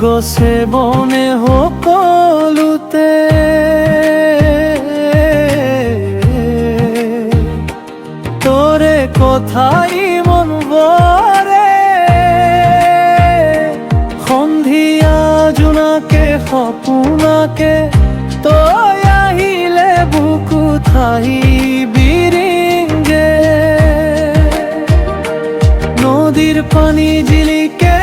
গছে বনে সকলোতে তোৰে কথাই মন ভৰে। সন্ধিয়া জোনাকে সপোনাকে তই আহিলে বুকু ঠাই বিৰিঙে। নদীৰ পানী জিলিকে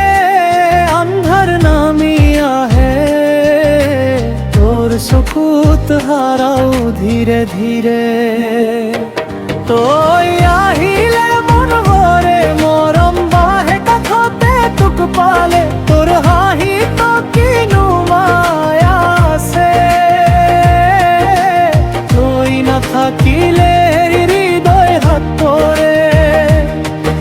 আন্ধাৰ নামি আহে, তোৰ চকুত হাৰাও ধীৰে ধীৰে। তই আহিলে মন ভৰে, মৰম বাহে কাষতে তোক পালে। তোৰ হাঁহিত কিনো মায়া আছে, তই নাথাকিলে হৃদয় হাত পৰে।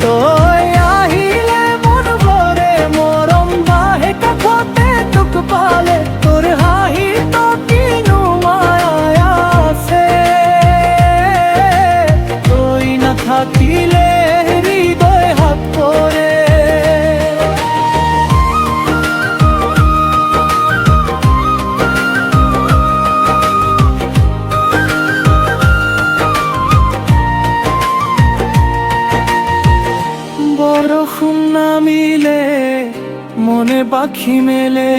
তই আহিলে মন ভৰে, মৰম বাহে কাষতে তোক পালে। তোৰ হাঁহিত কিনো মায়া আছে, তই নাথাকিলে হৃদয় হাত পৰে। বৰষুণ নামিলে মনে পাখি মেলে,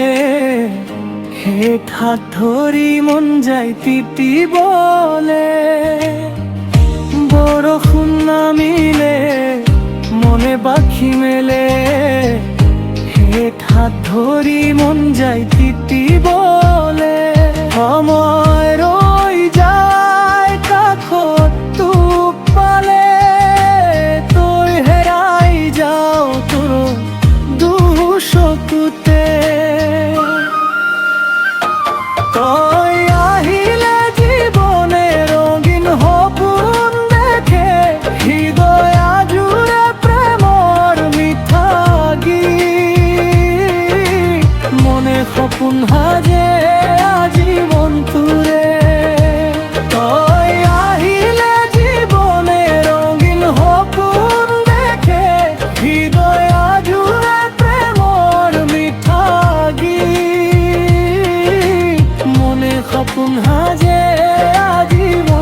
হেঠ হাত ধৰি মন যায় তিতিবলে। বৰষুণ নামিলে মনে পাখি মেলে, হেঠ হাত ধৰি মন যায় তিতিবলে। সময় ৰৈ যায় কাষত তোক পালে, তই হেৰাই যাও তোৰ দুচকুতে। তই আহিলে জীৱনে ৰঙীন সপোন দেখে, হৃদয় আজোৰে প্ৰেমৰ মিঠা গীত। মনে সপোন সাজে আজীৱন তোৰে। তই আহিলে জীৱনে ৰঙীন সপোন দেখে, হৃদয় আজোৰে প্ৰেমৰ মিঠা গীত। মনে সপোন সাজে আজীৱন